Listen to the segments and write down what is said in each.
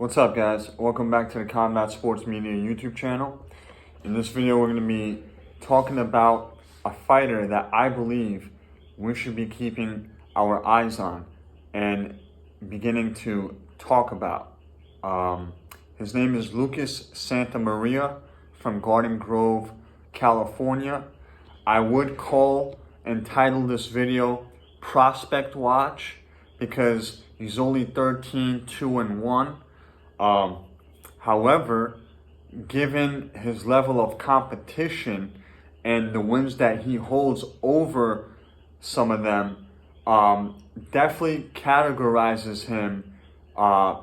What's up, guys? Welcome back to the Combat Sports Media YouTube channel. In this video, we're going to be talking about a fighter that I believe we should be keeping our eyes on and beginning to talk about. His name is Luke Santamaria from Garden Grove, California. I would call and title this video Prospect Watch because he's only 13-2-1. However, given his level of competition and the wins that he holds over some of them, definitely categorizes him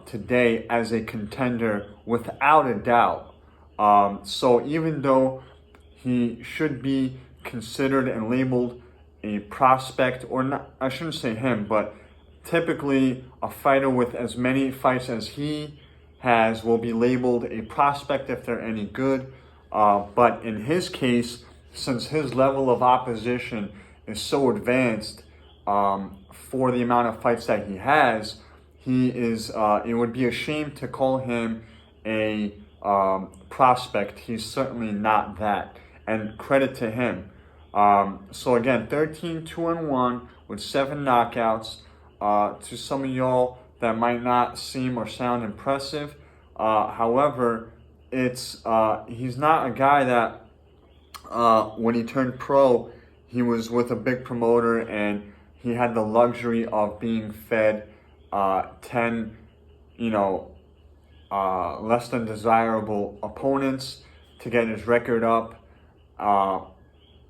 today as a contender without a doubt. So even though he should be considered and labeled a prospect, or not, I shouldn't say him, but typically a fighter with as many fights as he has will be labeled a prospect if they're any good. But in his case, since his level of opposition is so advanced for the amount of fights that he has, he is. It would be a shame to call him a prospect. He's certainly not that, and credit to him. So again, 13-2-1 with 7 knockouts. To some of y'all, that might not seem or sound impressive. However, it's he's not a guy that when he turned pro, he was with a big promoter and he had the luxury of being fed 10, less than desirable opponents to get his record up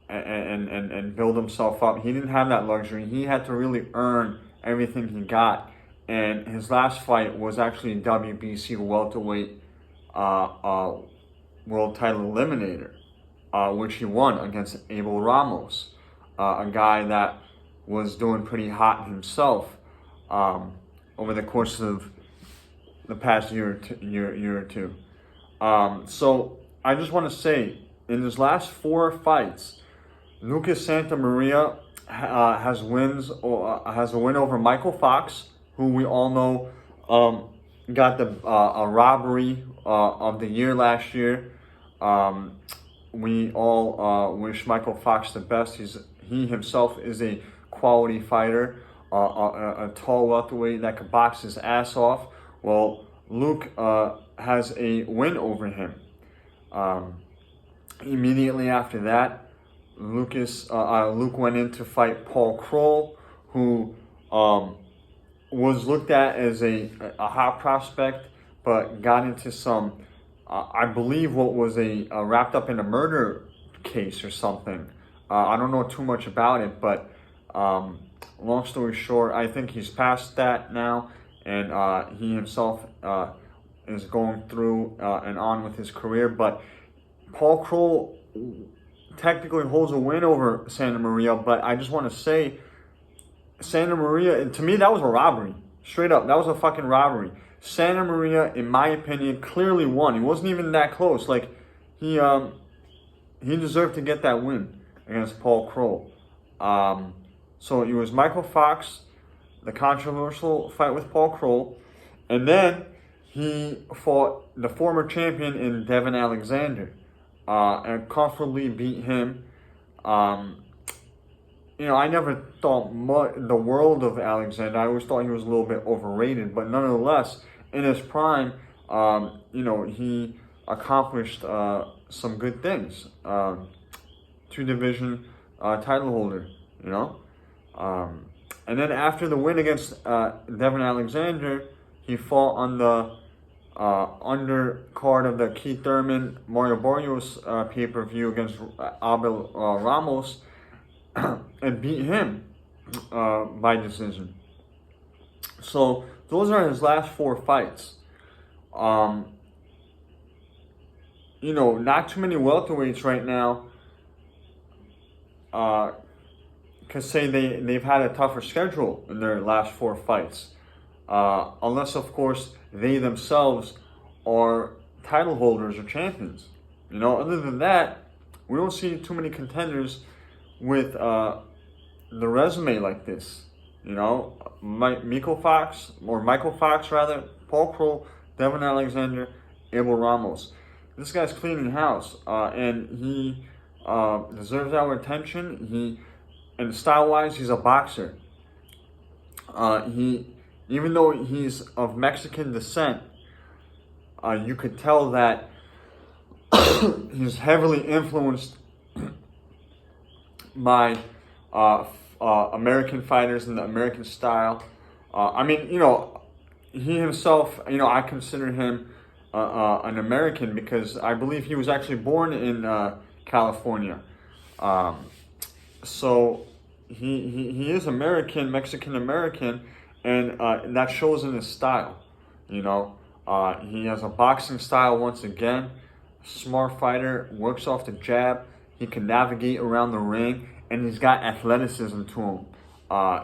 and build himself up. He didn't have that luxury. He had to really earn everything he got. And his last fight was actually a WBC welterweight world title eliminator, which he won against Abel Ramos, a guy that was doing pretty hot himself over the course of the past year or two. So I just want to say, in his last 4 fights, Luke Santamaria has a win over Michael Fox, who we all know got the a robbery of the year last year. We all wish Michael Fox the best. He himself is a quality fighter, a tall welterweight that could box his ass off. Well, Luke has a win over him. Immediately after that, Luke went in to fight Paul Kroll, who was looked at as a hot prospect, but got into some, I believe, what was wrapped up in a murder case or something. I don't know too much about it, but long story short, I think he's past that now, and he himself is going through and on with his career. But Paul Kroll technically holds a win over Santamaria, but I just want to say, Santamaria, to me, that was a robbery. Straight up, that was a fucking robbery. Santamaria, in my opinion, clearly won. He wasn't even that close. Like, he deserved to get that win against Paul Kroll. So it was Michael Fox, the controversial fight with Paul Kroll, and then he fought the former champion in Devin Alexander, and comfortably beat him. I never thought the world of Alexander. I always thought he was a little bit overrated, but nonetheless, in his prime, he accomplished some good things. 2-division title holder, and then after the win against Devin Alexander, he fought on the undercard of the Keith Thurman Mario Barrios pay-per-view against Abel Ramos, and beat him by decision. So those are his last 4 fights. Not too many welterweights right now can say they've had a tougher schedule in their last 4 fights. Unless, of course, they themselves are title holders or champions. Other than that, we don't see too many contenders with the resume like this. Michael Fox, Paul Kroll, Devin Alexander, Abel Ramos. This guy's cleaning house, and he deserves our attention. And style-wise, he's a boxer. Even though he's of Mexican descent, you could tell that he's heavily influenced by American fighters and the American style. I mean, he himself, I consider him an American because I believe he was actually born in California. So he is American, Mexican American, and that shows in his style. He has a boxing style once again. Smart fighter, works off the jab. He can navigate around the ring, and he's got athleticism to him.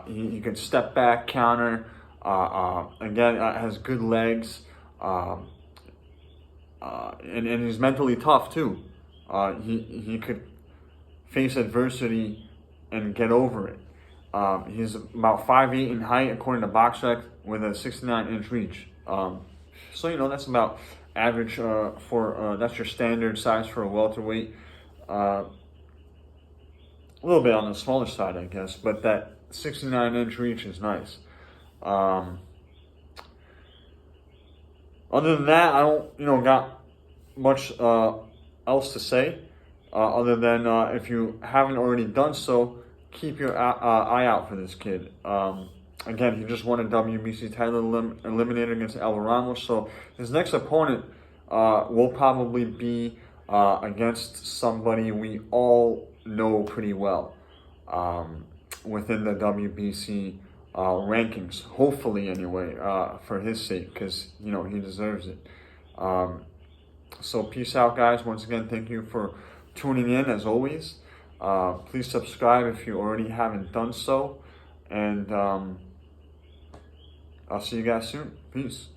He can step back, counter. Again, has good legs. And he's mentally tough too. He could face adversity and get over it. He's about 5'8" in height according to BoxRec with a 69-inch reach. So that's about average for that's your standard size for a welterweight. A little bit on the smaller side, I guess, but that 69-inch reach is nice. Other than that, I don't, got much else to say. Other than if you haven't already done so, keep your eye out for this kid. Again, he just won a WBC title eliminator against Abel Ramos, so his next opponent will probably be against somebody we all know pretty well within the WBC rankings, hopefully anyway, for his sake, because he deserves it. So peace out, guys. Once again, thank you for tuning in as always. Please subscribe if you already haven't done so, and I'll see you guys soon. Peace.